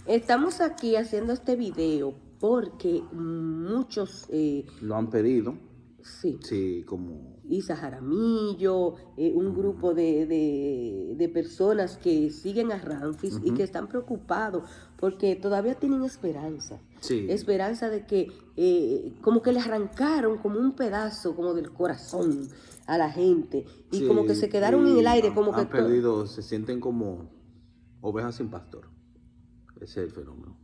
Estamos aquí haciendo este video porque muchos, Lo han pedido, sí, sí, como... Isa Jaramillo, un grupo de personas que siguen a Ramfis y que están preocupados porque todavía tienen esperanza. Sí. Esperanza de que como que le arrancaron como un pedazo como del corazón a la gente y Sí, como que se quedaron en el aire, han, como que han perdido, se sienten como ovejas sin pastor. Ese es el fenómeno.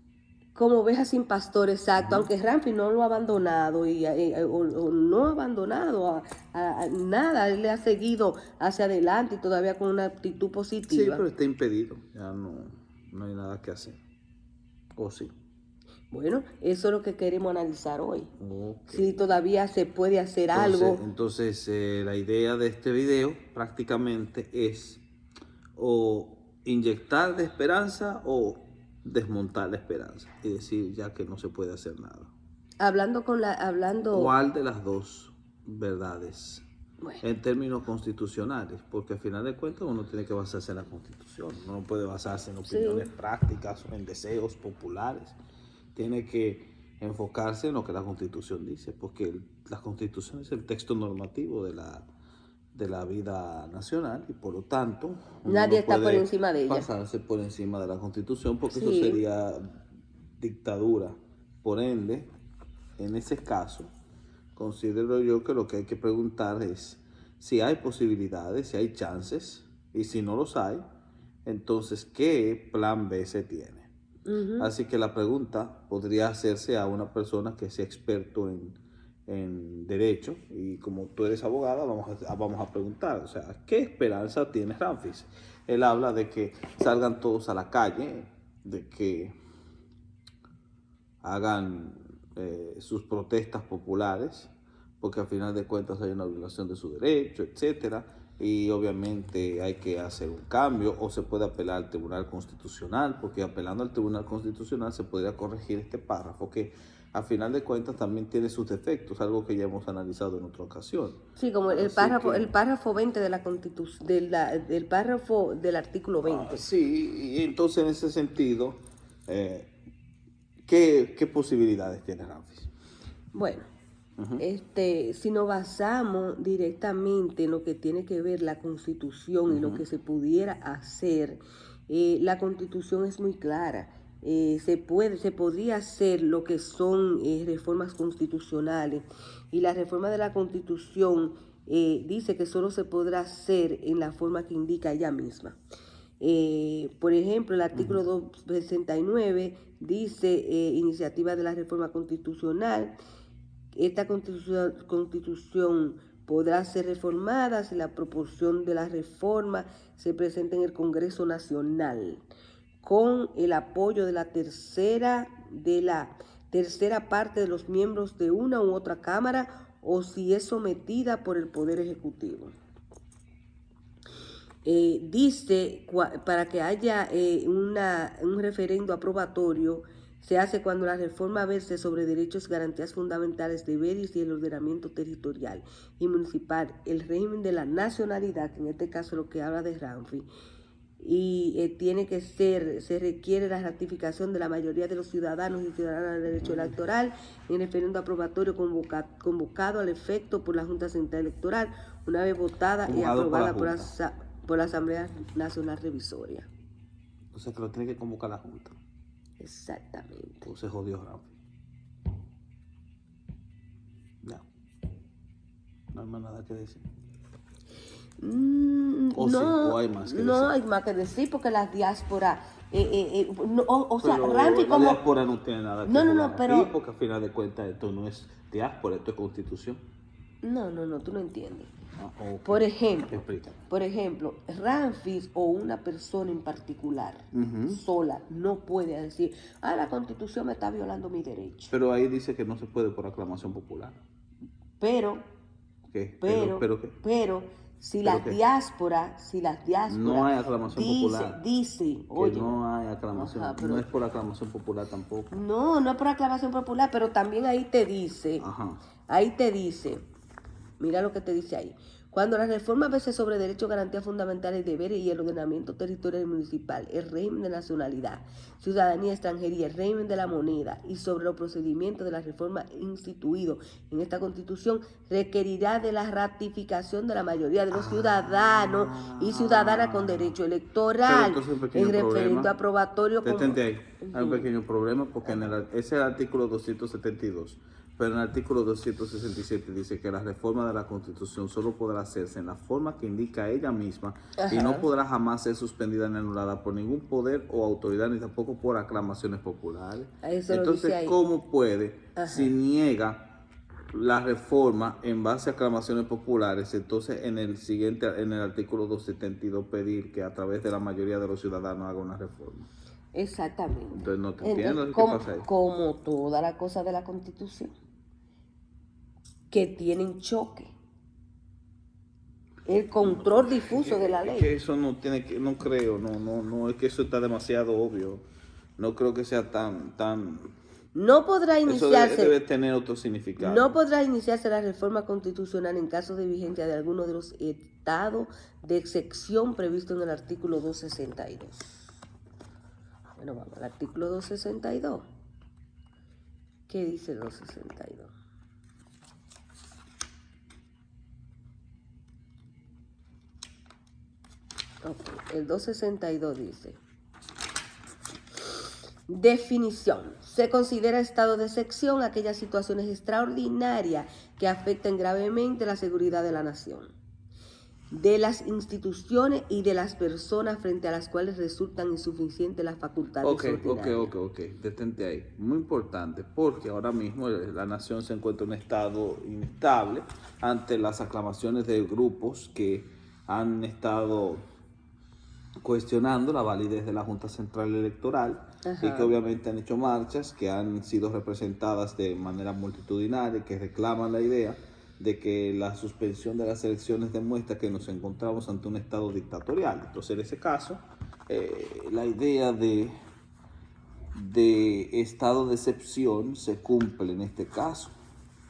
como ovejas sin pastor, exacto, aunque Ramfis no lo ha abandonado o no ha abandonado a nada, él le ha seguido hacia adelante y todavía con una actitud Sí, positiva. pero está impedido, ya no hay nada que hacer. ¿O sí? Bueno, eso es lo que queremos analizar hoy. Ok. Si todavía se puede hacer algo. Entonces la idea de este video prácticamente es o inyectar de esperanza o desmontar la esperanza y decir ya que no se puede hacer nada. Hablando, ¿Cuál de las dos verdades? bueno, En términos constitucionales, porque al final de cuentas uno tiene que basarse en la Constitución, uno no puede basarse en opiniones sí, prácticas o en deseos populares, tiene que enfocarse en lo que la Constitución dice, porque la Constitución es el texto normativo de la vida nacional y por lo tanto uno nadie no está por puede encima de ella. pasarse por encima de la Constitución porque eso Sí, sería dictadura. Por ende, en ese caso, considero yo que lo que hay que preguntar es si hay posibilidades, si hay chances, y si no los hay, entonces, ¿qué plan B se tiene? Así que la pregunta podría hacerse a una persona que sea experto en derecho, y como tú eres abogada, vamos a preguntar, o sea, ¿qué esperanza tiene Ramfis? Él habla de que salgan todos a la calle, de que hagan sus protestas populares, porque al final de cuentas hay una violación de su derecho, etcétera, y obviamente hay que hacer un cambio o se puede apelar al Tribunal Constitucional, porque apelando al Tribunal Constitucional se podría corregir este párrafo que al final de cuentas también tiene sus defectos, algo que ya hemos analizado en otra ocasión. sí, como el párrafo 20 de la Constitución, del párrafo del artículo 20. Sí, y entonces en ese sentido, eh, ¿qué posibilidades tiene Ramfis? Bueno, si nos basamos directamente en lo que tiene que ver la Constitución y lo que se pudiera hacer, la Constitución es muy clara. Se podría hacer lo que son reformas constitucionales y la reforma de la Constitución dice que solo se podrá hacer en la forma que indica ella misma. Por ejemplo, el artículo 269 dice iniciativa de la reforma constitucional. Esta constitución podrá ser reformada si la proporción de la reforma se presenta en el Congreso Nacional con el apoyo de la tercera parte de los miembros de una u otra cámara o si es sometida por el Poder Ejecutivo. Dice para que haya un referendo aprobatorio se hace cuando la reforma verse sobre derechos, garantías fundamentales, deberes y el ordenamiento territorial y municipal, el régimen de la nacionalidad, que en este caso lo que habla de Ramfis, y se requiere la ratificación de la mayoría de los ciudadanos y ciudadanas del derecho electoral en el referendo aprobatorio convocado al efecto por la Junta Central Electoral, una vez votada y aprobada por la Asamblea Nacional Revisoria. O sea que lo tiene que convocar la Junta. Exactamente. Pues se jodió Ramfis. Ya. No hay más nada que decir. No, sí, o hay más que no decir. hay más que decir porque las diásporas, o sea, Pero Ramfis la como... diáspora no tiene nada que jugar aquí, porque al final de cuentas esto no es diáspora, esto es constitución. No, tú no entiendes. Okay. Por ejemplo, Explícame. Ramfis o una persona en particular, sola, no puede decir, la Constitución me está violando mi derecho. Pero ahí dice que no se puede por aclamación popular. Pero, ¿Qué? pero, si las diásporas, no hay aclamación popular. Oye, no hay aclamación, no es por aclamación popular tampoco. No es por aclamación popular, pero también ahí te dice, mira lo que te dice ahí. Cuando la reforma verse sobre derechos, garantías fundamentales, deberes y el ordenamiento territorial y municipal, el régimen de nacionalidad, ciudadanía extranjería, el régimen de la moneda y sobre los procedimientos de la reforma instituidos en esta Constitución, requerirá de la ratificación de la mayoría de los ciudadanos y ciudadanas con derecho electoral. En referendo aprobatorio. Detente ahí. Hay un pequeño problema porque ese es el artículo 272. Pero en el artículo 267 dice que la reforma de la Constitución solo podrá hacerse en la forma que indica ella misma y no podrá jamás ser suspendida ni anulada por ningún poder o autoridad ni tampoco por aclamaciones populares. Entonces, ¿cómo puede, si niega la reforma en base a aclamaciones populares, entonces en el artículo 272 pedir que a través de la mayoría de los ciudadanos haga una reforma? Exactamente. Entonces no te entiendo qué pasa ahí. Como toda la cosa de la Constitución, que tienen choque. El control difuso de la ley. Que eso no tiene que, no creo, no, es que eso está demasiado obvio. No creo que sea tan. No podrá iniciarse. Eso debe tener otro significado. No podrá iniciarse la reforma constitucional en caso de vigencia de alguno de los estados de excepción previsto en el artículo 262. Bueno, vamos al artículo 262. ¿Qué dice el 262? Okay. El 262 dice: definición. Se considera estado de excepción aquellas situaciones extraordinarias que afecten gravemente la seguridad de la nación, de las instituciones y de las personas frente a las cuales resultan insuficientes las facultades ordinarias. Ok, detente ahí. Muy importante, porque ahora mismo la nación se encuentra en un estado inestable ante las aclamaciones de grupos que han estado cuestionando la validez de la Junta Central Electoral. Y que obviamente han hecho marchas que han sido representadas de manera multitudinaria, que reclaman la idea de que la suspensión de las elecciones demuestra que nos encontramos ante un estado dictatorial. Entonces, en ese caso, la idea de estado de excepción se cumple en este caso,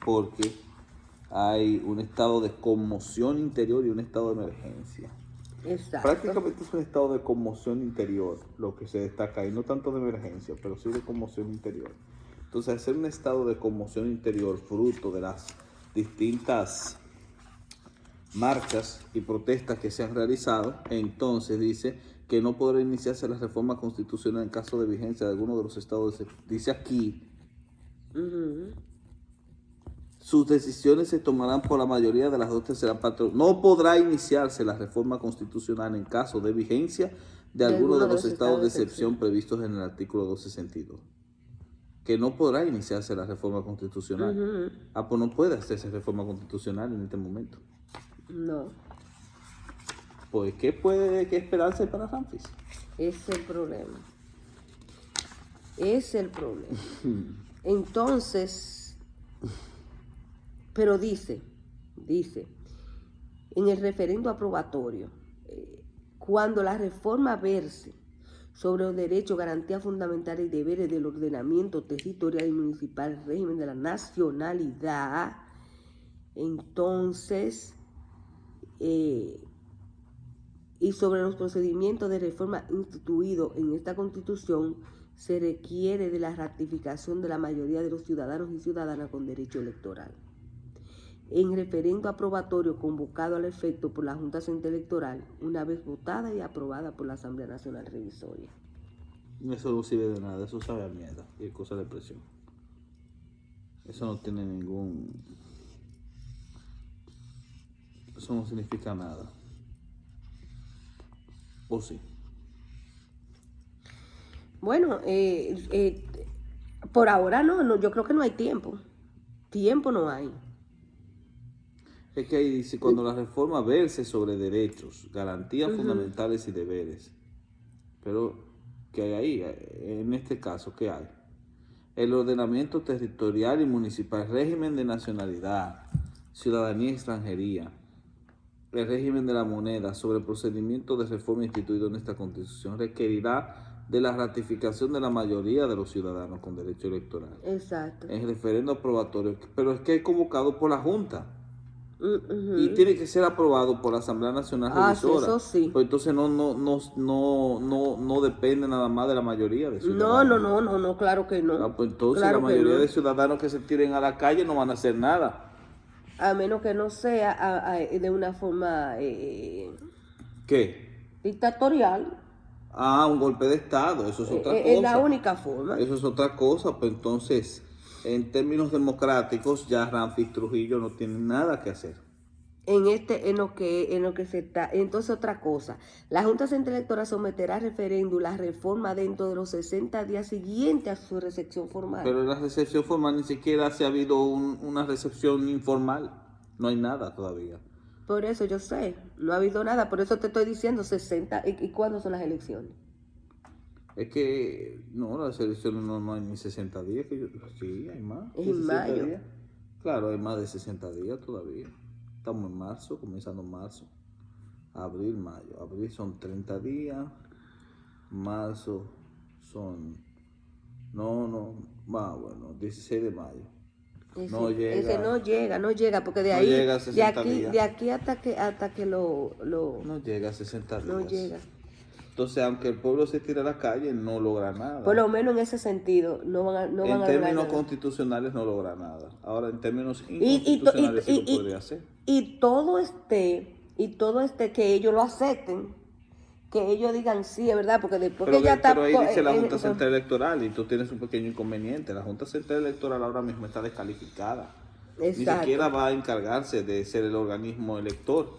porque hay un estado de conmoción interior y un estado de emergencia. Exacto. Prácticamente es un estado de conmoción interior lo que se destaca ahí, no tanto de emergencia, pero sí de conmoción interior. Entonces, hacer un estado de conmoción interior fruto de las distintas marchas y protestas que se han realizado, entonces dice que no podrá iniciarse la reforma constitucional en caso de vigencia de alguno de los estados. Dice aquí, sus decisiones se tomarán por la mayoría de las 2/3 partes. No podrá iniciarse la reforma constitucional en caso de vigencia de alguno de los estados de excepción previstos en el artículo 262. Que no podrá iniciarse la reforma constitucional. Pues no puede hacerse reforma constitucional en este momento. No. Pues, ¿qué esperarse para Ramfis? Es el problema. Entonces, pero dice, en el referendo aprobatorio, cuando la reforma verse sobre los derechos, garantías fundamentales y deberes del ordenamiento territorial y municipal, régimen de la nacionalidad, entonces, y sobre los procedimientos de reforma instituidos en esta Constitución, se requiere de la ratificación de la mayoría de los ciudadanos y ciudadanas con derecho electoral. En referendo aprobatorio convocado al efecto por la Junta Central Electoral, una vez votada y aprobada por la Asamblea Nacional Revisoria. Eso no sirve de nada, eso sabe a mierda y es cosa de presión. Eso no tiene ningún... Eso no significa nada. ¿O sí? Bueno, por ahora no, yo creo que no hay tiempo. Tiempo no hay. Es que ahí dice, cuando la reforma verse sobre derechos, garantías fundamentales y deberes. Pero, ¿qué hay ahí? En este caso, ¿qué hay? El ordenamiento territorial y municipal, régimen de nacionalidad, ciudadanía y extranjería, el régimen de la moneda, sobre el procedimiento de reforma instituido en esta Constitución, requerirá de la ratificación de la mayoría de los ciudadanos con derecho electoral. Exacto. En referendo aprobatorio, pero es que es convocado por la Junta. Y tiene que ser aprobado por la Asamblea Nacional Sí, Revisora. eso sí. Pues entonces no depende nada más de la mayoría de No, ciudadanos. no, claro que no. Pues entonces la Claro que mayoría no. de ciudadanos que se tiren a la calle no van a hacer nada. A menos que no sea de una forma ¿Qué? dictatorial. Un golpe de Estado, eso es otra Es la cosa. única forma. Eso es otra cosa, pues entonces, en términos democráticos, ya Ramfis Trujillo no tiene nada que hacer. En lo que se está. Entonces, otra cosa. La Junta Central Electoral someterá a referéndum la reforma dentro de los 60 días siguientes a su recepción formal. Pero la recepción formal ni siquiera se ha habido una recepción informal. No hay nada todavía. Por eso yo sé, no ha habido nada. Por eso te estoy diciendo 60. ¿Y cuándo son las elecciones? Es que no, las elecciones no hay ni 60 días. Sí, hay más. Es en mayo. Días. Claro, hay más de 60 días todavía. Estamos en marzo, comenzando marzo. Abril, mayo. Abril son 30 días. Marzo son... bueno, 16 de mayo. No llega. Ese no llega, porque de no ahí, llega a 60 días. de aquí hasta que lo No llega a 60 días. no llega. Entonces, aunque el pueblo se tire a la calle, no logra nada. Por lo menos en ese sentido, no van a en lograr términos nada. constitucionales no logra nada. Ahora, en términos inconstitucionales sí lo podría hacer. Y todo este que ellos lo acepten, que ellos digan sí, es verdad, porque después que ya está... Pero ahí dice la Junta Central Electoral y tú tienes un pequeño inconveniente. La Junta Central Electoral ahora mismo está descalificada. Exacto. Ni siquiera va a encargarse de ser el organismo elector.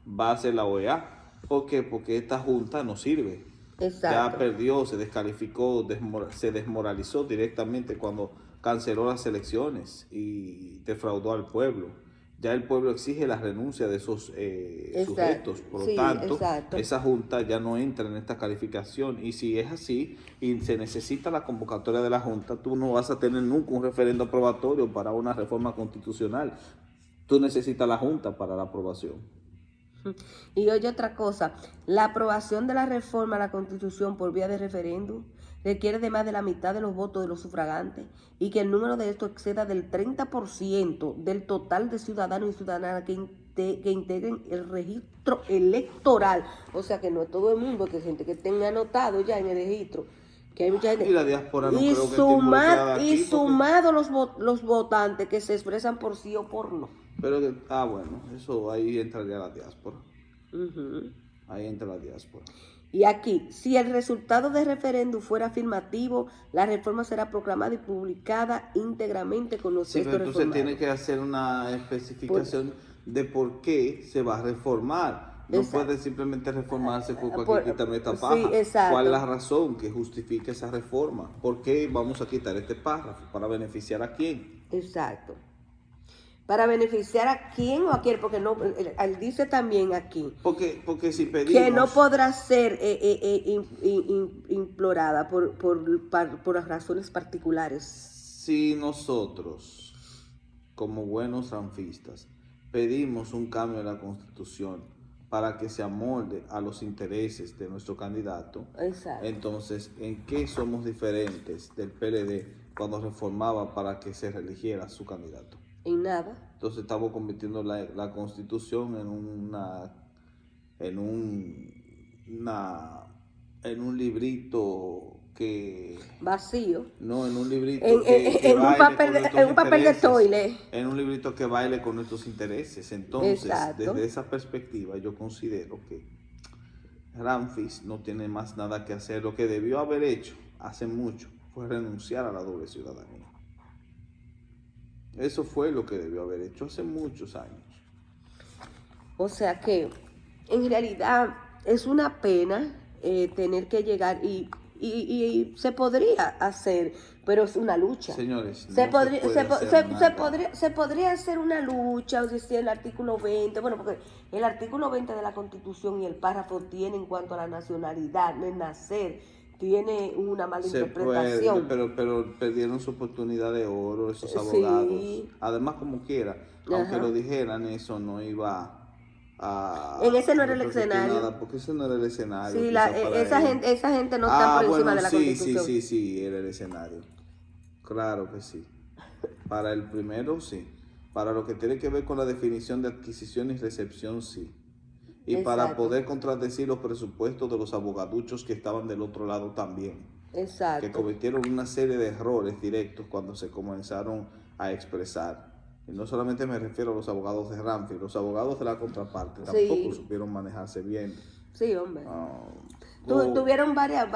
Va a ser la OEA. ¿Por qué? Porque esta Junta no sirve. Exacto. Ya perdió, se descalificó, se desmoralizó directamente cuando canceló las elecciones y defraudó al pueblo. Ya el pueblo exige la renuncia de esos sujetos. Por lo tanto, esa Junta ya no entra en esta calificación. Y si es así y se necesita la convocatoria de la Junta, tú no vas a tener nunca un referendo aprobatorio para una reforma constitucional. Tú necesitas la Junta para la aprobación. Y oye otra cosa, la aprobación de la reforma a la Constitución por vía de referéndum requiere de más de la mitad de los votos de los sufragantes y que el número de estos exceda del 30% del total de ciudadanos y ciudadanas que integren el registro electoral. O sea que no es todo el mundo, que hay gente que tenga anotado ya en el registro. Que hay mucha gente. Y la diáspora no creo que esté involucrada aquí, sumado los votantes que se expresan por sí o por no. Pero bueno, eso ahí entraría la diáspora. Ahí entra la diáspora. Y aquí, si el resultado del referéndum fuera afirmativo, la reforma será proclamada y publicada íntegramente con los textos reformados. Entonces tiene que hacer una especificación de por qué se va a reformar. No puede simplemente reformarse por cualquier quitarme esta paja. Sí, exacto. ¿Cuál es la razón que justifica esa reforma? ¿Por qué vamos a quitar este párrafo? ¿Para beneficiar a quién? Exacto. ¿Para beneficiar a quién o a quién? Porque no, él dice también aquí porque si pedimos que no podrá ser implorada por razones particulares. Si nosotros, como buenos ranfistas, pedimos un cambio en la Constitución para que se amolde a los intereses de nuestro candidato, exacto, entonces, ¿en qué somos diferentes del PLD cuando reformaba para que se reeligiera su candidato? En nada. Entonces estamos convirtiendo la Constitución en un librito que vacío. No, en un librito en un papel de toile. En un librito que baile con nuestros intereses. Entonces, exacto, desde esa perspectiva, yo considero que Ramfis no tiene más nada que hacer. Lo que debió haber hecho hace mucho fue renunciar a la doble ciudadanía. Eso fue lo que debió haber hecho hace muchos años. O sea que, en realidad, es una pena tener que llegar y se podría hacer, pero es una lucha. Señores, se podría hacer una lucha, o decir el artículo 20, bueno, porque el artículo 20 de la Constitución y el párrafo tiene en cuanto a la nacionalidad, el nacer, tiene una mala interpretación. Pero perdieron su oportunidad de oro esos abogados. Sí. Además, como quiera, aunque lo dijeran, eso no iba en ese no era el escenario. Nada, porque ese no era el escenario. Sí, esa gente no está por encima de la Constitución. Sí, era el escenario. Claro que sí. Para el primero, sí. Para lo que tiene que ver con la definición de adquisición y recepción, sí. Y Exacto. para poder contradecir los presupuestos de los abogaduchos que estaban del otro lado también. Exacto. Que cometieron una serie de errores directos cuando se comenzaron a expresar. Y no solamente me refiero a los abogados de Ramfi, los abogados de la contraparte tampoco supieron manejarse bien. Sí, hombre. Tuvieron varios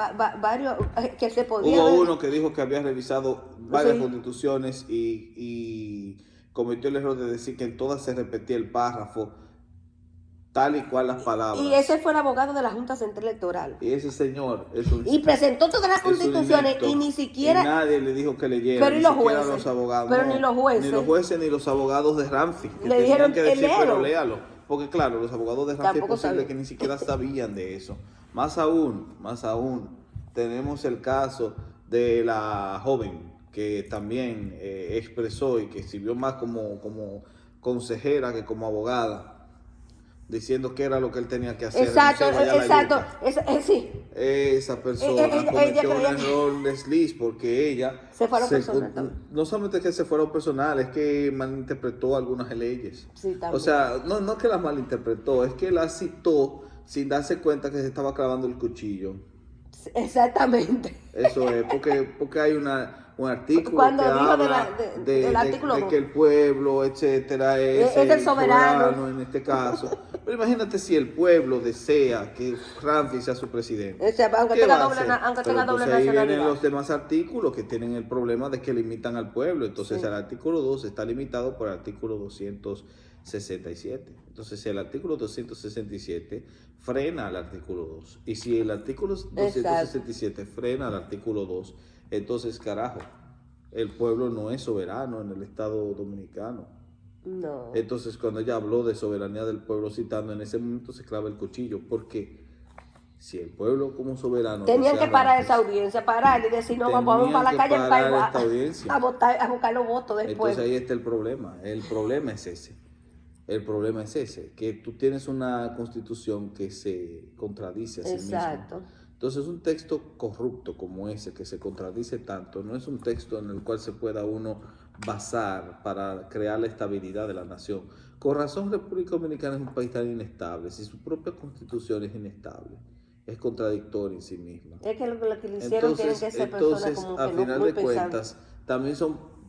que se podían. Hubo uno que dijo que había revisado varias constituciones y cometió el error de decir que en todas se repetía el párrafo tal y cual las palabras. Y ese fue el abogado de la Junta Central Electoral. Y ese señor es un... Y presentó todas las constituciones y ni siquiera... Y nadie le dijo que leyera. Pero ni los jueces. Los abogados, pero no, ni los jueces. Ni los jueces ni los abogados de Ramfi. Que le dijeron que decir, pero léalo. Porque claro, los abogados de Ramfi es posible que ni siquiera sabían de eso. Más aún, tenemos el caso de la joven que también expresó y que sirvió más como consejera que como abogada, diciendo que era lo que él tenía que hacer. Exacto. Sí. Esa persona cometió un error desliz porque ella se fue a lo personal. No solamente que se fuera a lo personal, es que malinterpretó algunas leyes. Sí, también. O sea, no que las malinterpretó, es que las citó sin darse cuenta que se estaba clavando el cuchillo. Exactamente. Eso es, porque hay un artículo cuando que dijo habla del artículo de que el pueblo, etcétera, es el soberano en este caso. Pero imagínate si el pueblo desea que Ramfi sea su presidente. O sea, aunque tenga doble nacionalidad. Ahí vienen los demás artículos que tienen el problema de que limitan al pueblo. Entonces el artículo 2 está limitado por el artículo 267. Entonces el artículo 267 frena al artículo 2. Y si el artículo 267 frena al artículo 2, entonces, carajo, el pueblo no es soberano en el Estado Dominicano. No. Entonces, cuando ella habló de soberanía del pueblo citando, en ese momento se clava el cuchillo. Porque si el pueblo como soberano... Tenían que parar esa audiencia, parar y decir, no, vamos para la calle a buscar los votos del pueblo. Entonces ahí está el problema. El problema es ese, que tú tienes una constitución que se contradice a sí misma. Exacto. Entonces un texto corrupto como ese, que se contradice tanto, no es un texto en el cual se pueda uno basar para crear la estabilidad de la nación. Con razón, República Dominicana es un país tan inestable, si su propia constitución es inestable, es contradictoria en sí misma. Es que lo que le hicieron tienen que ser personas como que al final muy de cuentas,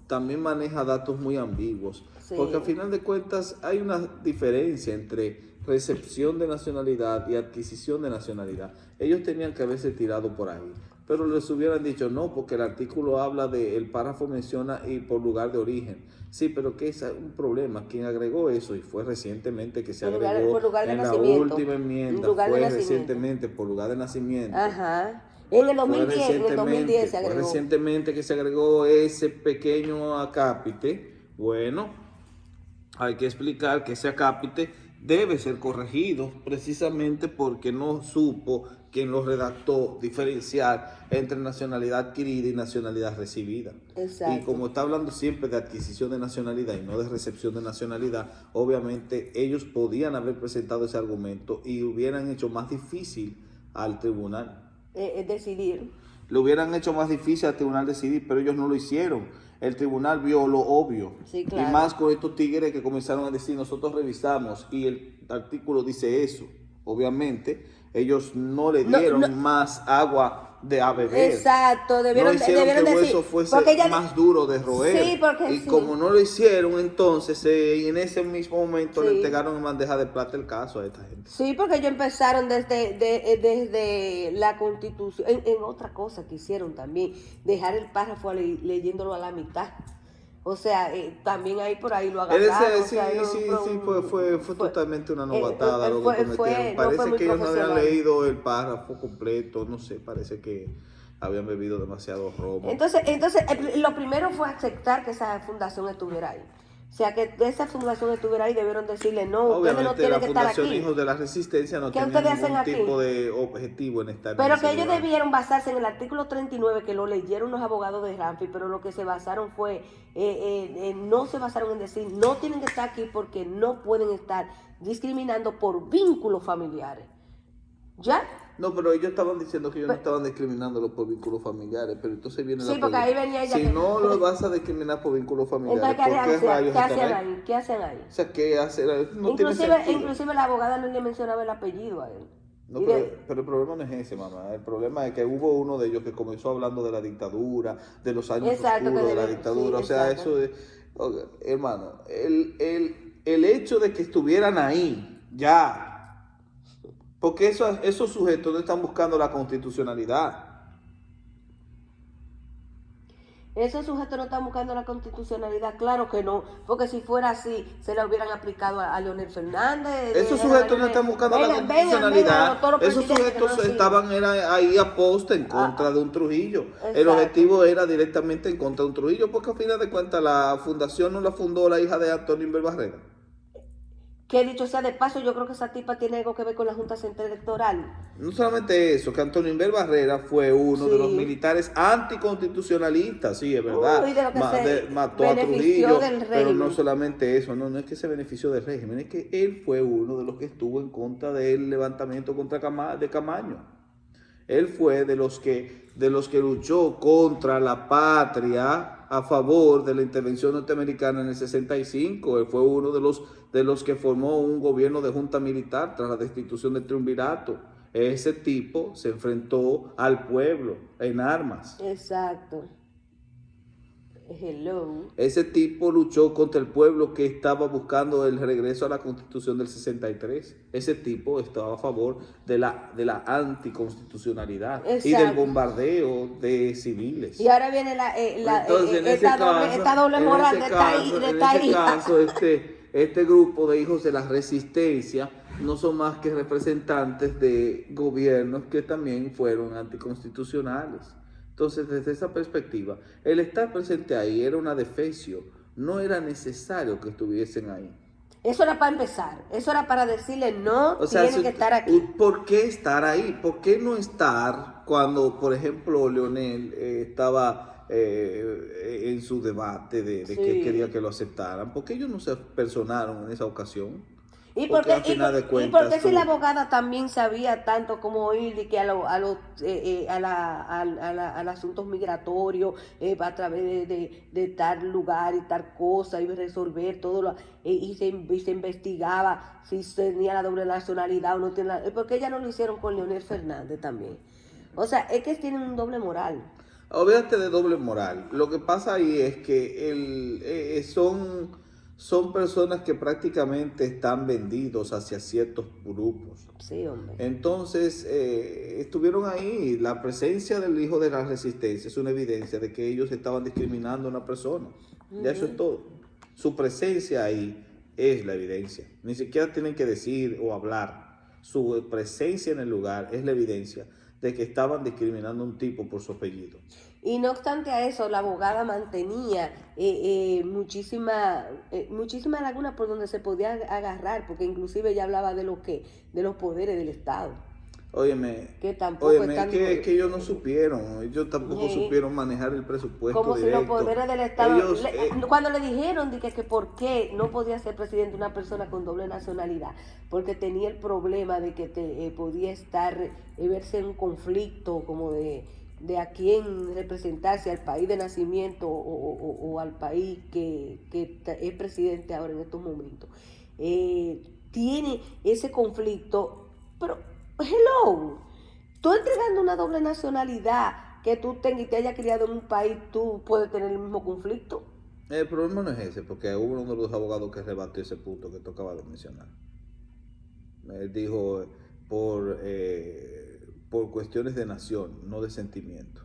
también maneja datos muy ambiguos, porque al final de cuentas hay una diferencia entre recepción de nacionalidad y adquisición de nacionalidad. Ellos tenían que haberse tirado por ahí, pero les hubieran dicho no, porque el artículo habla el párrafo menciona y por lugar de origen. Sí, pero que es un problema. Quien agregó eso, y fue recientemente que se agregó en la última enmienda, fue recientemente por lugar de nacimiento. Ajá. En el 2010 se agregó. Fue recientemente que se agregó ese pequeño acápite. Bueno, hay que explicar que ese acápite debe ser corregido precisamente porque no supo quien lo redactó diferenciar entre nacionalidad adquirida y nacionalidad recibida. Exacto. Y como está hablando siempre de adquisición de nacionalidad y no de recepción de nacionalidad, obviamente ellos podían haber presentado ese argumento y hubieran hecho más difícil al tribunal decidir. Le hubieran hecho más difícil al tribunal decidir, pero ellos no lo hicieron. El tribunal vio lo obvio. Sí, claro. Y más con estos tigres que comenzaron a decir, nosotros revisamos y el artículo dice eso. Obviamente, ellos no le dieron más agua a beber. Exacto, debieron que el hueso fuese más duro de roer. Sí, porque como no lo hicieron, entonces en ese mismo momento le entregaron en bandeja de plata el caso a esta gente. Sí, porque ellos empezaron desde la Constitución, en otra cosa que hicieron también, dejar el párrafo leyéndolo a la mitad. O sea, también ahí por ahí lo agarraron. Fue totalmente una novatada lo que cometieron. Parece que ellos no habían leído el párrafo completo, no sé, parece que habían bebido demasiado romo. Entonces, lo primero fue aceptar que esa fundación estuviera ahí. O sea, que esa fundación estuviera ahí, debieron decirle, no, obviamente, ustedes no tienen que estar aquí. La Fundación Hijos de la Resistencia no tiene ningún tipo de objetivo en estar pero que ellos debieron basarse en el artículo 39, que lo leyeron los abogados de Ramfi, pero lo que se basaron fue, no se basaron en decir, no tienen que estar aquí porque no pueden estar discriminando por vínculos familiares. ¿Ya? No, pero ellos estaban diciendo que ellos no estaban discriminándolo por vínculos familiares, pero entonces viene sí, porque ahí venía ella. Si no lo vas a discriminar por vínculos familiares, entonces, ¿qué hacen ahí? ¿Qué hacen ahí? O sea, ¿qué hacen? No inclusive la abogada no le mencionaba el apellido a él. No, pero el problema no es ese, mamá. El problema es que hubo uno de ellos que comenzó hablando de la dictadura, de los años oscuros de la dictadura. Sí, o sea, eso es... hermano, el hecho de que estuvieran ahí, ya... Porque esos sujetos no están buscando la constitucionalidad. Esos sujetos no están buscando la constitucionalidad, claro que no, porque si fuera así, se la hubieran aplicado a Leonel Fernández. Esos sujetos no están buscando la constitucionalidad. Esos sujetos estaban ahí a posta en contra de un Trujillo. Exacto. El objetivo era directamente en contra de un Trujillo, porque al final de cuentas la fundación no la fundó la hija de Antonio Inver Barrera. Que dicho sea de paso, yo creo que esa tipa tiene algo que ver con la Junta Central Electoral. No solamente eso, que Antonio Inver Barrera fue uno de los militares anticonstitucionalistas, sí, es verdad. De lo que mató a Trujillo, pero no solamente eso, no es que se benefició del régimen, es que él fue uno de los que estuvo en contra del levantamiento de Camaño. Él fue de los que luchó contra la patria a favor de la intervención norteamericana en el 65. Él fue uno de los que formó un gobierno de junta militar tras la destitución del triunvirato. Ese tipo se enfrentó al pueblo en armas. Exacto. Hello. Ese tipo luchó contra el pueblo que estaba buscando el regreso a la Constitución del 63. Ese tipo estaba a favor de la anticonstitucionalidad. Exacto. Y del bombardeo de civiles. Y ahora viene esta doble moral de ese caso, este grupo de hijos de la resistencia no son más que representantes de gobiernos que también fueron anticonstitucionales. Entonces, desde esa perspectiva, el estar presente ahí era una defecio, no era necesario que estuviesen ahí. Eso era para empezar, eso era para decirle no, tienen que estar aquí. ¿Por qué estar ahí? ¿Por qué no estar cuando, por ejemplo, Leonel estaba en su debate de que quería que lo aceptaran? ¿Por qué ellos no se personaron en esa ocasión? ¿Y por qué si la abogada también sabía tanto como ir que al asuntos migratorios a través de tal lugar y tal cosa y resolver todo y se investigaba si tenía la doble nacionalidad o no tenía ¿por qué ella no lo hicieron con Leonel Fernández también? O sea, es que tienen un doble moral. Olvídate de doble moral. Lo que pasa ahí es que son personas que prácticamente están vendidos hacia ciertos grupos. Sí, hombre. Entonces, estuvieron ahí. La presencia del hijo de la resistencia es una evidencia de que ellos estaban discriminando a una persona. Ya eso es todo. Su presencia ahí es la evidencia. Ni siquiera tienen que decir o hablar. Su presencia en el lugar es la evidencia de que estaban discriminando a un tipo por su apellido. Y no obstante a eso, la abogada mantenía muchísimas lagunas por donde se podía agarrar, porque inclusive ella hablaba de los poderes del Estado. Óyeme, que ellos no supieron, ellos tampoco supieron manejar el presupuesto como directo. Si los poderes del Estado, cuando le dijeron que por qué no podía ser presidente una persona con doble nacionalidad, porque tenía el problema de que podía verse en un conflicto como de a quién representarse, al país de nacimiento o al país que es presidente ahora en estos momentos. Tiene ese conflicto, pero hello, tú entregando una doble nacionalidad que tú tengas y te hayas criado en un país, tú puedes tener el mismo conflicto. El problema no es ese, porque hubo uno de los abogados que rebatió ese punto que tocaba de mencionar. Él dijo por cuestiones de nación, no de sentimiento.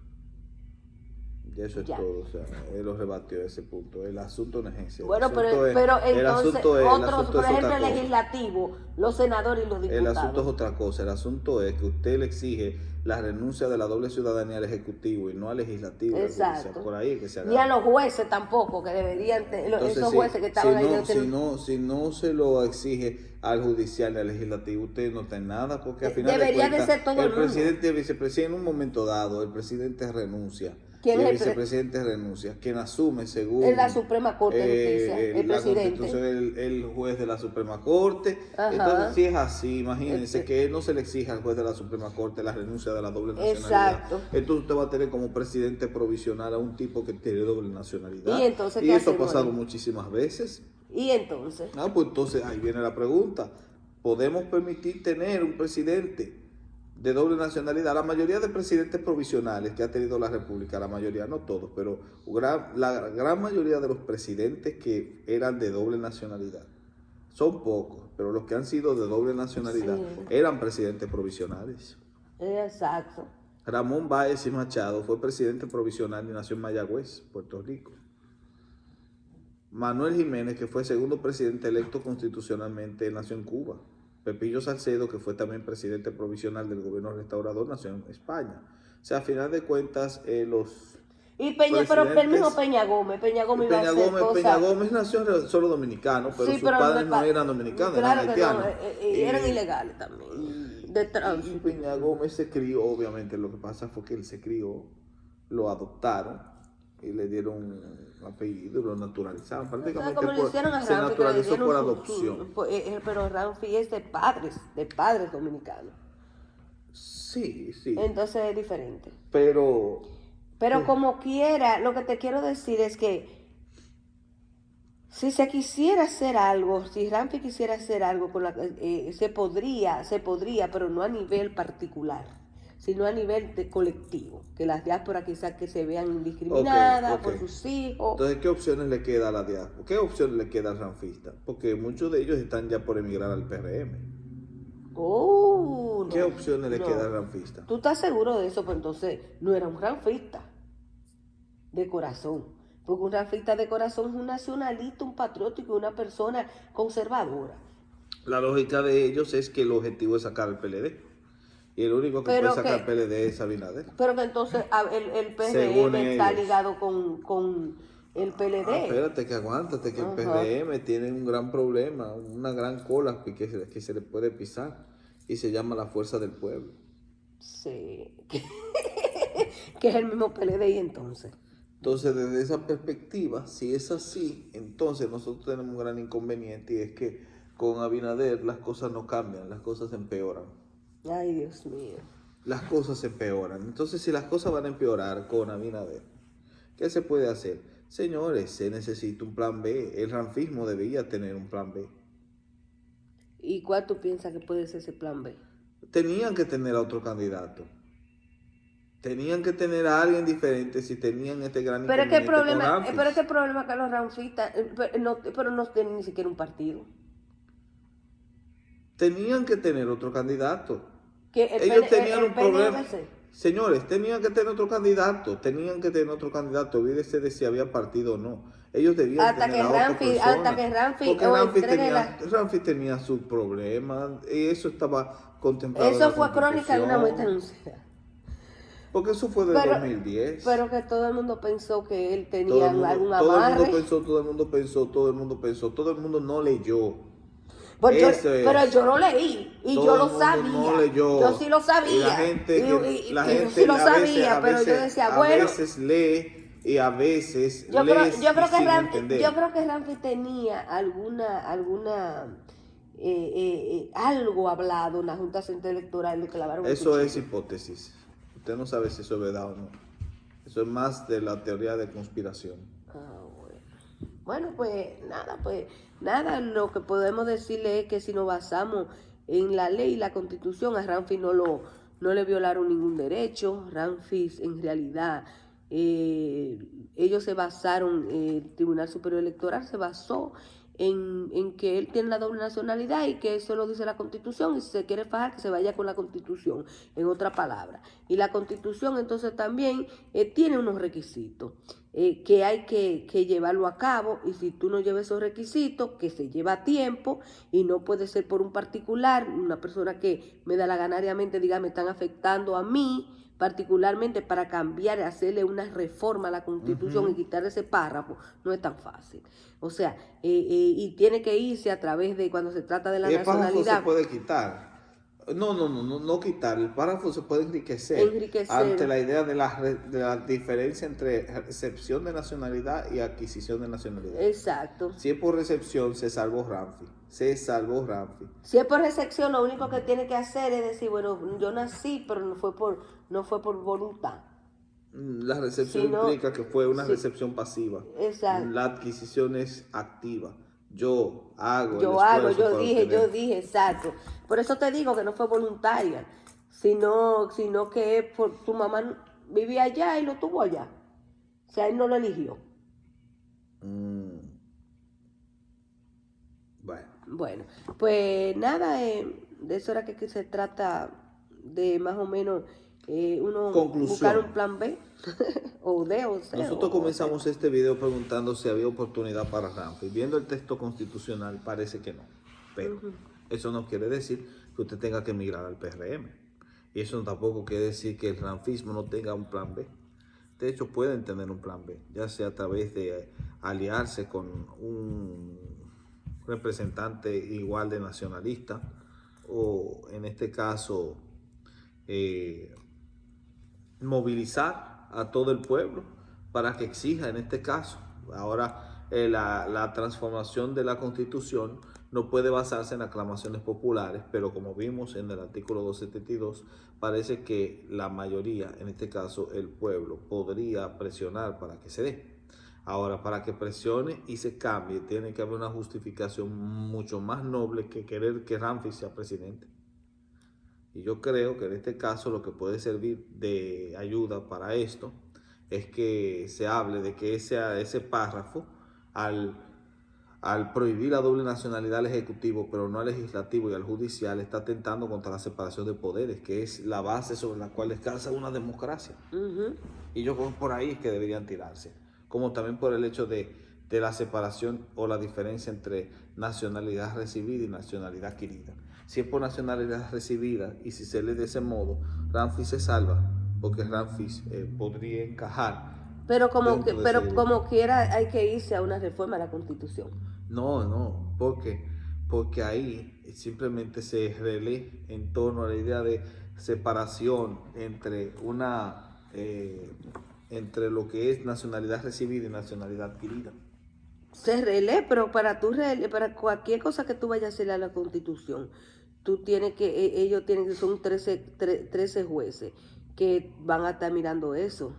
Y eso es todo, o sea, él lo rebatió ese punto. El asunto no es ese. Bueno, pero entonces otros, por ejemplo, el legislativo, los senadores y los diputados. El asunto es otra cosa. El asunto es que usted le exige la renuncia de la doble ciudadanía al Ejecutivo y no al Legislativo. Exacto. Por ahí que se haga. Ni a los jueces tampoco, que deberían, entonces, esos jueces que estaban ahí. Si no se lo exige al judicial y al legislativo, usted no tiene nada, porque al final debería de ser todo el mundo. Presidente y el vicepresidente, en un momento dado, el presidente renuncia ¿Quién y el es vicepresidente renuncia. Quien asume según en la Suprema Corte de Justicia, el la presidente. Constitución, el juez de la Suprema Corte. Ajá. Entonces, si es así, imagínense que no se le exija al juez de la Suprema Corte la renuncia de la doble nacionalidad. Exacto. Entonces usted va a tener como presidente provisional a un tipo que tiene doble nacionalidad. ¿Y entonces y qué eso ha hacemos pasado ahí? muchísimas veces. ¿Y entonces? Pues entonces ahí viene la pregunta. ¿Podemos permitir tener un presidente de doble nacionalidad? La mayoría de presidentes provisionales que ha tenido la República, la mayoría, no todos, pero la gran mayoría de los presidentes que eran de doble nacionalidad, son pocos, pero los que han sido de doble nacionalidad eran presidentes provisionales. Exacto. Ramón Báez y Machado fue presidente provisional y nació en Mayagüez, Puerto Rico. Manuel Jiménez, que fue segundo presidente electo constitucionalmente, nació en Cuba. Pepillo Salcedo, que fue también presidente provisional del gobierno restaurador, nació en España. O sea, a final de cuentas, los pero el mismo Peña Gómez iba a hacer cosas. Peña Gómez nació solo dominicano, pero sus padres no eran dominicanos, claro eran haitianos. Eran ilegales también, de tránsito. Y Peña Gómez se crió, obviamente lo que pasa fue que él se crió, lo adoptaron y le dieron un apellido, lo naturalizaron. Prácticamente como le hicieron a se Ramfi, naturalizó por adopción. Pero Ramfi es de padres dominicanos. Sí. Entonces es diferente. Pero como quiera, lo que te quiero decir es que si se quisiera hacer algo, si Ramfi quisiera hacer algo, se podría, pero no a nivel particular, sino a nivel de colectivo, que las diásporas quizás que se vean indiscriminadas por sus hijos. Entonces, ¿qué opciones le queda a la diáspora? ¿Qué opciones le queda al ranfista? Porque muchos de ellos están ya por emigrar al PRM. ¿Qué opciones le queda al ranfista? ¿Tú estás seguro de eso? Pues entonces no era un ranfista de corazón. Porque un ranfista de corazón es un nacionalista, un patriótico, una persona conservadora. La lógica de ellos es que el objetivo es sacar al PLD. Y el único que puede sacar al PLD es Abinader. Pero que entonces el PRM está ligado con el PLD. Espérate, que aguántate, que el PRM tiene un gran problema, una gran cola que se le puede pisar. Y se llama la fuerza del pueblo. Sí. Que es el mismo PLD y entonces. Entonces, desde esa perspectiva, si es así, entonces nosotros tenemos un gran inconveniente y es que con Abinader las cosas no cambian, las cosas empeoran. Ay, Dios mío. Las cosas empeoran. Entonces, si las cosas van a empeorar con Abinader, ¿qué se puede hacer? Señores, se necesita un plan B. El ranfismo debía tener un plan B. ¿Y cuál tú piensas que puede ser ese plan B? Tenían que tener a otro candidato. Tenían que tener a alguien diferente si tenían este gran inconveniente con Ramfis. Pero es que el problema es que los ranfistas, pero no tienen ni siquiera un partido. Tenían que tener otro candidato. Ellos tenían un problema. Señores, tenían que tener otro candidato. Olvídese de si había partido o no. Ellos debían tener a otra persona. Hasta que Ramfi Ramfi tenía sus problemas y eso estaba contemplado. Eso fue crónica de una muerte anunciada. Porque eso fue del 2010. Pero que todo el mundo pensó que él tenía algún amarre. Todo el mundo no leyó. Pero yo lo leí y yo lo sabía. No leyó. Yo sí lo sabía. La gente sí lo sabía, pero yo decía, bueno. A veces lee y a veces yo creo que Ramfi tenía algo hablado en la Junta Central Electoral de clavaron. Eso es hipótesis. Usted no sabe si eso es verdad o no. Eso es más de la teoría de conspiración. Bueno, pues nada, lo que podemos decirle es que si nos basamos en la ley y la Constitución, a Ramfi no le violaron ningún derecho. Ramfi, en realidad, ellos se basaron, el Tribunal Superior Electoral se basó en que él tiene la doble nacionalidad y que eso lo dice la Constitución, y si se quiere fajar que se vaya con la Constitución, en otra palabra. Y la Constitución entonces también tiene unos requisitos que hay que llevarlo a cabo, y si tú no llevas esos requisitos, que se lleva tiempo y no puede ser por un particular, una persona que me da la ganariamente diga me están afectando a mí, particularmente para cambiar, hacerle una reforma a la Constitución y quitar ese párrafo, no es tan fácil. O sea, y tiene que irse a través de, cuando se trata de la nacionalidad. El párrafo se puede quitar. No quitar. El párrafo se puede enriquecer, Enriquecer. ante la idea de la diferencia entre recepción de nacionalidad y adquisición de nacionalidad. Exacto. Si es por recepción, se salvó Ramfi. Se salvó Ramfi. Si es por recepción, lo único que tiene que hacer es decir, bueno, yo nací, pero no fue por voluntad. La recepción Sino, implica que fue una sí, recepción pasiva. exacto. La adquisición es activa. Yo hago Yo dije, exacto. Por eso te digo que no fue voluntaria, sino que por tu mamá vivía allá y lo tuvo allá. O sea, él no lo eligió. Bueno, pues nada, de eso era que se trata de más o menos uno Conclusión. buscar un plan B o D o C. Nosotros comenzamos este video preguntando si había oportunidad para Ramfi. Viendo el texto constitucional parece que no. Pero eso no quiere decir que usted tenga que emigrar al PRM. Y eso tampoco quiere decir que el ranfismo no tenga un plan B. De hecho, pueden tener un plan B, ya sea a través de aliarse con un representante igual de nacionalista o en este caso movilizar a todo el pueblo para que exija en este caso. Ahora la transformación de la Constitución no puede basarse en aclamaciones populares, pero como vimos en el artículo 272, parece que la mayoría, en este caso el pueblo, podría presionar para que se dé. Ahora, para que presione y se cambie, tiene que haber una justificación mucho más noble que querer que Ramfi sea presidente. Y yo creo que en este caso lo que puede servir de ayuda para esto es que se hable de que ese párrafo, al prohibir la doble nacionalidad al Ejecutivo, pero no al Legislativo y al Judicial, está atentando contra la separación de poderes, que es la base sobre la cual descansa una democracia. Y yo creo que por ahí es que deberían tirarse. Como también por el hecho de la separación o la diferencia entre nacionalidad recibida y nacionalidad adquirida. Si es por nacionalidad recibida y si se lee de ese modo, Ramfi se salva, porque Ramfi podría encajar. Pero como quiera hay que irse a una reforma a la Constitución. No, porque ahí simplemente se relee en torno a la idea de separación entre entre lo que es nacionalidad recibida y nacionalidad adquirida. Se relee, pero para cualquier cosa que tú vayas a hacer a la Constitución, son 13 jueces que van a estar mirando eso.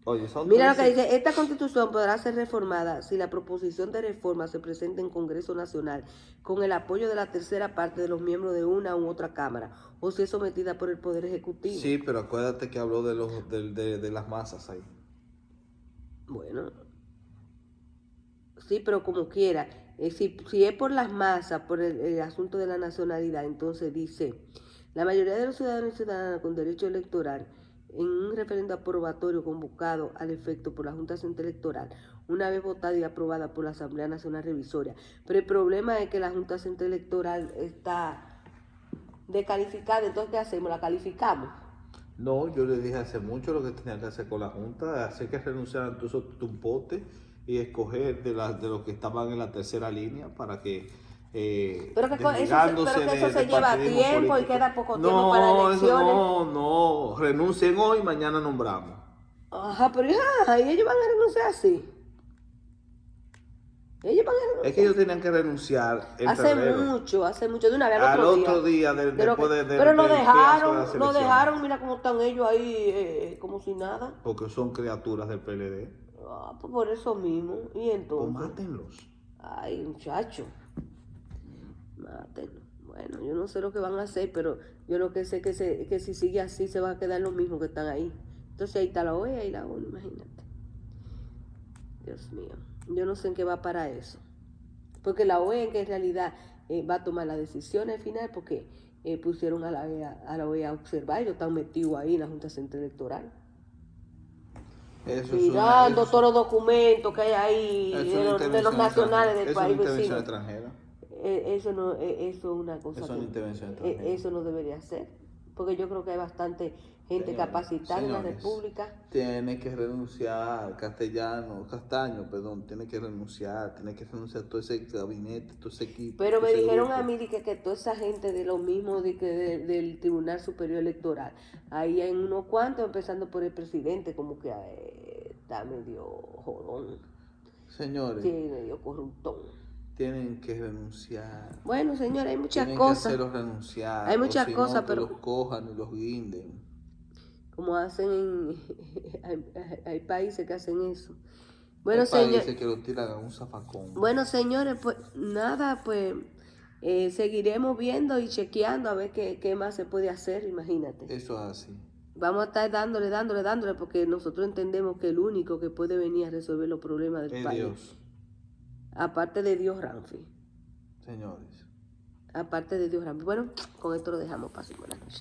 Oye, Mira lo que dice: esta Constitución podrá ser reformada si la proposición de reforma se presenta en Congreso Nacional con el apoyo de la tercera parte de los miembros de una u otra Cámara, o si es sometida por el Poder Ejecutivo. Sí, pero acuérdate que habló de las masas ahí. Bueno, sí, pero como quiera, si es por las masas, por el asunto de la nacionalidad, entonces dice: la mayoría de los ciudadanos y ciudadanas con derecho electoral en un referendo aprobatorio convocado al efecto por la Junta Central Electoral, una vez votada y aprobada por la Asamblea Nacional Revisoria. Pero el problema es que la Junta Central Electoral está descalificada, entonces ¿qué hacemos? ¿La calificamos? No, yo le dije hace mucho lo que tenía que hacer con la Junta, hacer que renunciaran a todos esos tumpotes y escoger de los que estaban en la tercera línea para que pero que eso se lleva tiempo político. Y queda poco tiempo para elecciones. No, renuncien hoy, mañana nombramos. Ajá, pero y ellos van a renunciar así. Es que ellos tenían que renunciar en febrero. Hace mucho, de una vez al otro día después de pero lo dejaron, mira cómo están ellos ahí, como si nada. Porque son criaturas del PLD. Pues por eso mismo. Y entonces, pues mátenlos. Ay, muchacho. Mátenlos. Bueno, yo no sé lo que van a hacer, pero yo lo que sé es que si sigue así se va a quedar los mismos que están ahí. Entonces ahí está la OEA y la ONU, imagínate. Dios mío. Yo no sé en qué va para eso. Porque la OEA que en realidad va a tomar las decisiones al final, porque pusieron a la OEA a observar, ellos están metidos ahí en la Junta Central Electoral. Mirando todos los documentos que hay ahí de los nacionales del país vecino. Extranjera. Eso es una cosa. Eso es una intervención extranjera. Eso no debería ser. porque yo creo que hay bastante gente capacitada en la señores, República. Tiene que renunciar, Castaño, tiene que renunciar a todo ese gabinete, todo ese equipo. Pero me dijeron grupo. a mí que toda esa gente de lo mismo del Tribunal Superior Electoral, ahí hay unos cuantos, empezando por el presidente, como que está medio jodón. Señores, Sí, medio corruptón. tienen que renunciar. Bueno, señores, hay muchas Tienen cosas. que hacerlos renunciar. Hay muchas o si cosas, no, que pero los cojan y los guinden. como hacen en... hay países que hacen eso. Bueno, Hay señor, países que lo tiran a un zafacón. bueno, señores, pues nada, pues seguiremos viendo y chequeando a ver qué más se puede hacer, imagínate. Eso es así. Vamos a estar dándole, porque nosotros entendemos que el único que puede venir a resolver los problemas del Es país, Dios, aparte de Dios Ramfi, señores. aparte de Dios Ramfi. Bueno, con esto lo dejamos, pasen buenas noches.